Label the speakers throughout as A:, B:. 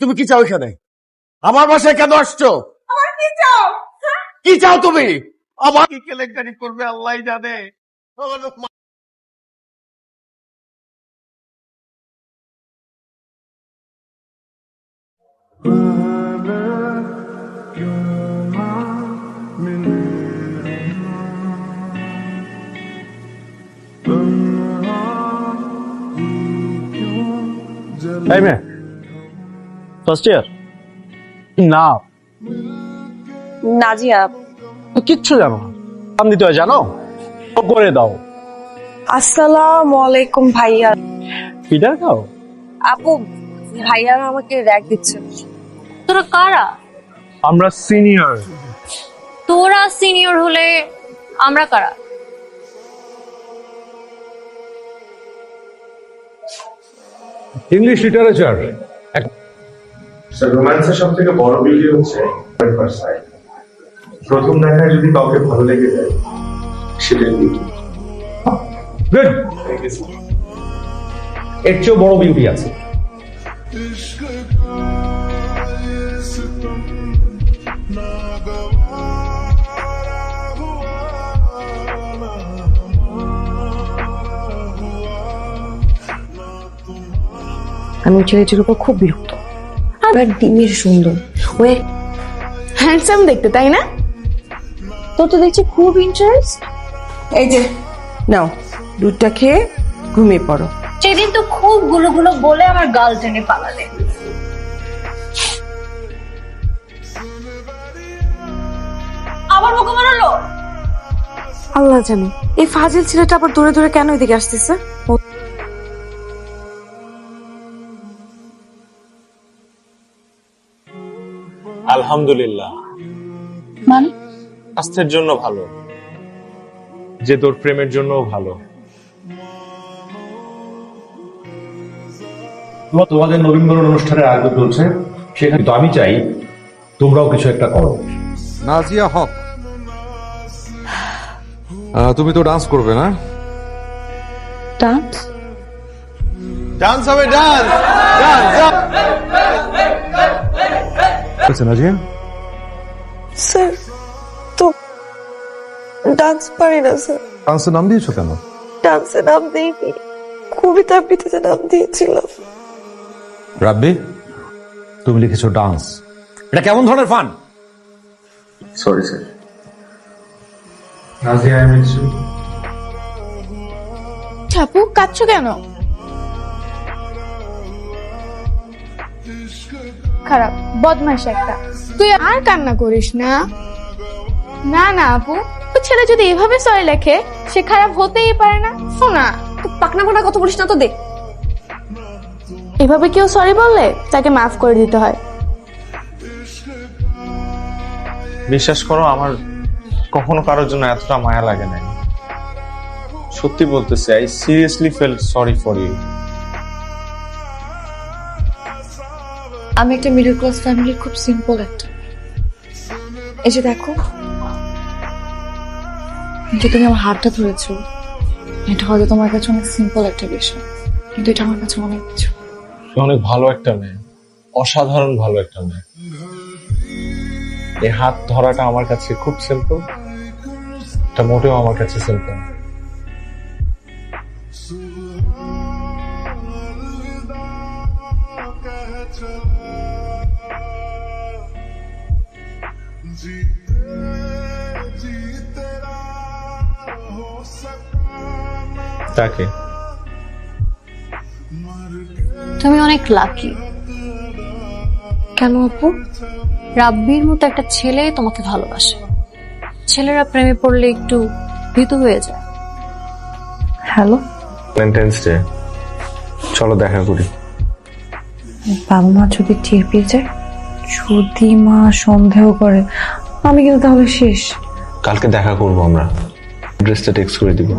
A: তুমি কি চাও এখানে? আমার বাসায় কেন আসছো?
B: আমার কি চাও?
A: কি চাও তুমি? আমার কি কেলেঙ্কারি করবে আল্লাহ জানে।
C: এই মেয়ে ফার্স্ট ইয়ার না
B: নাজিয়া।
C: কিচ্ছু জানো না। নাম দিতে হয় জানো? করে দাও।
B: আসসালামু আলাইকুম ভাইয়া।
C: পিঠা খাও?
B: আপু, ভাইয়া আমাকে র‍্যাক দিচ্ছে।
D: তোরা কারা?
C: আমরা সিনিয়র।
D: তোরা সিনিয়র হলে আমরা কারা?
C: English literature.
E: রোম্যান্সের সব থেকে বড় বিউটি হচ্ছে প্রথম দেখায় যদি কাউকে ভালো লেগে যায় সেটাই বিউটি।
C: গুড। এর চেয়েও বড় বিউটি আছে।
B: আমি ছেলেটির উপর খুব বিরক্ত। আর ডিমের সুন্দর, ও হ্যান্ডসাম দেখতে, তাই না? তোর তো দেখছি খুব ইন্টারেস্ট। এই যে নাও, দুধটা খেয়ে ঘুমিয়ে পড়ো।
D: সেদিন তো খুব গুলো বলে আমার গাল টেনে পালালে। আবার বোকা মারলো।
B: আল্লাহ জানে এই ফাজিল ছেলেটা আবার দূরে দূরে কেন এদিকে আসতেছে।
F: আলহামদুলিল্লাহ।
D: মানে
F: স্বাস্থ্যের জন্য ভালো, যে তোর প্রেমের জন্য ভালো।
C: তোমাদের নবীনবরণ অনুষ্ঠানের আয়োজন চলছে, সেখানে তো আমি চাই তোমরাও কিছু একটা করো।
G: নাজিয়া হক, তুমি তো ডান্স করবে না?
B: ডান্স?
A: ডান্স হবে, ডান্স।
G: নাজিয়া
B: স্যার, তো ডান্স পারি না স্যার।
G: ডান্সের নাম দিয়েছো কেন?
B: ডান্সের নাম দিইনি, কবিতা আবৃত্তিতে নাম দিয়েছিলাম।
C: রাব্বি, তুমি লিখেছো ডান্স, এটা কেমন ধরনের fun?
E: Sorry sir. Nazia, I miss you.
H: Chhapu, কাঁদছো কেন? খারাপ বদমাইশ একটা। তুই আর কান্না করিস না। না না আপু, তোর ছেলে যদি এভাবে সরি লেখে, সে খারাপ হতেই পারে না। শোনা,
B: পাকনা পাকনা কথা বলিস না তো, দেখ
H: এভাবে কেউ সরি বললে তাকে মাফ করে দিতে হয়।
F: বিশ্বাস করো, আমার কখনো কারোর জন্য এতটা মায়া লাগে নাই। সত্যি বলতেছি, I seriously feel sorry for you.
D: আমি একটা মিডল ক্লাস ফ্যামিলির খুব সিম্পল একটা। এই যে দেখো, যে তুমি আমার হাতটা ধরেছো, এটা হয়তো তোমার কাছে অনেক সিম্পল একটা বিষয়, কিন্তু এটা আমার কাছে অনেক কিছু।
F: অনেক ভালো একটা মেয়ে, অসাধারণ ভালো একটা মেয়ে। এই হাত ধরাটা আমার কাছে খুব সিম্পল, এটা মোটেও আমার কাছে সিম্পল। তাকে
D: তুমি অনেক লাকি।
B: কেন আপু?
D: রাব্বির মতো একটা ছেলে তোমাকে ভালোবাসে। ছেলেরা প্রেমে পড়লে একটু ভীতু হয়ে যায়।
B: হ্যালো,
F: ভ্যালেন্টাইন্স ডে, চলো দেখা করি।
B: বাবা মা যদি টের পেয়ে যায়, যদি মা সন্দেহ করে, আমি কিন্তু তাহলে শেষ।
F: কালকে দেখা করবো আমরা, ড্রেসটা টেক্সট করে দিব।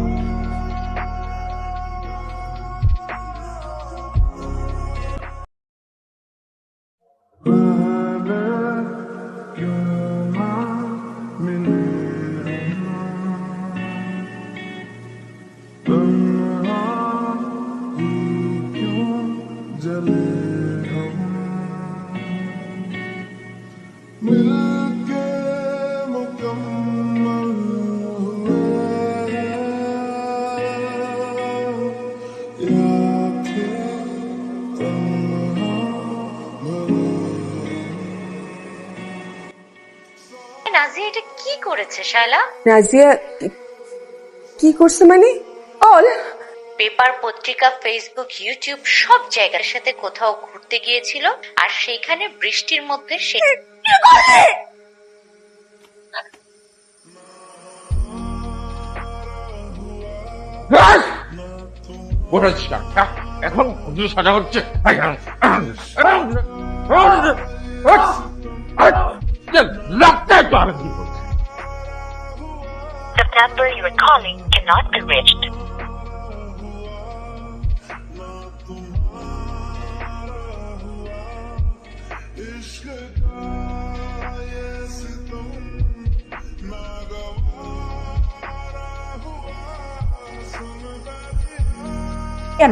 D: সে কি করেছে শায়লা?
B: নাজিয়া কি করছে মানে? অল
D: পেপার, পত্রিকা, ফেসবুক, ইউটিউব সব জায়গার সাথে কোথাও ঘুরতে গিয়েছিল, আর সেইখানে বৃষ্টির মধ্যে সে
A: এখন সাজা হচ্ছে। লাগতে তো আর কি করছে।
I: The number you are calling cannot be reached.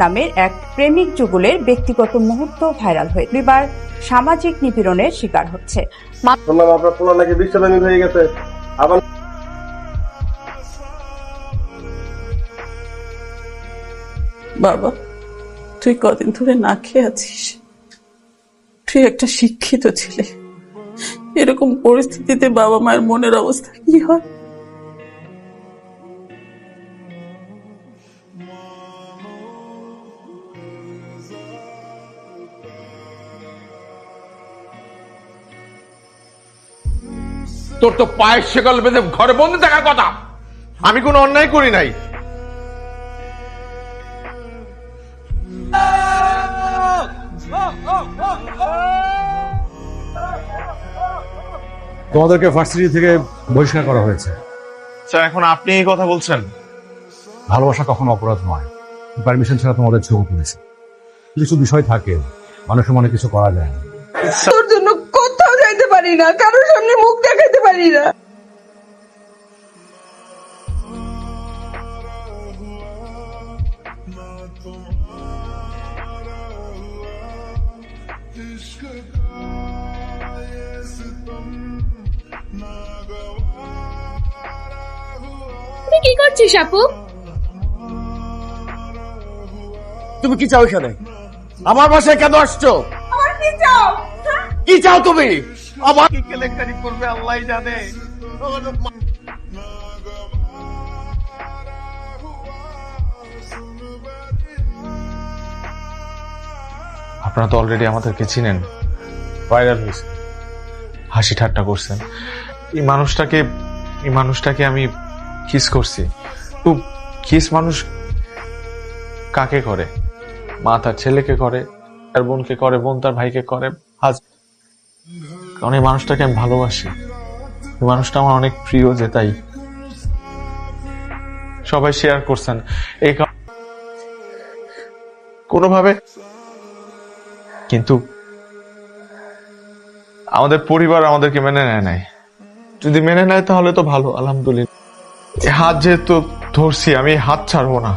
J: নামের এক প্রেমিক যুগলের ব্যক্তিগত মুহূর্ত ভাইরাল হয়ে এবার সামাজিক নিপীড়নের শিকার হচ্ছে।
E: শুনলাম আপনার পোলা নাকি বিশ্বব্যাপী হয়ে গেছে। আবার
K: বাবা, তুই কদিন ধরে না খেয়ে আছিস। তুই একটা শিক্ষিত ছেলে, এরকম পরিস্থিতিতে বাবা মায়ের মনের অবস্থা কি হয়?
A: তোর তো পায়ের শেকল বেঁধে ঘরে বন্দি থাকার কথা।
F: আমি কোনো অন্যায় করি নাই।
C: তোমাদেরকে ভার্সিটি থেকে বহিষ্কার করা হয়েছে।
F: স্যার, এখন আপনি এই কথা বলছেন?
C: ভালোবাসা কখনো অপরাধ নয়। পারমিশন ছাড়া তোমাদের ছবি তুলেছে। কিছু বিষয় থাকে, মানুষের মনে কিছু করা যায় না।
K: তোর জন্য কোথাও যাইতে পারি না, কারোর সামনে মুখ দেখাতে পারি না।
H: তুই কি করছিস আপু?
A: তুমি কি চাও এখানে? আমার বাসায় কেন আসছো? কি চাও তুমি? আমার কি কেলেঙ্কারি করবে আল্লাহ জানে।
F: আপনারা তো অলরেডি আমাদেরকে চিনেন, ভাইরাল হয়েছে, হাসি ঠাট্টা করছেন। এই মানুষটাকে আমি কিস করছি। তো কিস মানুষ কাকে করে? মা তার ছেলেকে করে, তার বোনকে করে, বোন তার ভাইকে করে। কারণ এই মানুষটাকে আমি ভালোবাসি। এই মানুষটা আমার অনেক প্রিয়, যে তাই সবাই শেয়ার করছেন। এই কোনোভাবে কিন্তু আমাদের পরিবার আমাদেরকে মেনে নেয় নাই। যদি মেনে নেয় তাহলে তো ভালো, আলহামদুলিল্লাহ। হাত যেহেতু ধরছি, আমি হাত ছাড়বো না।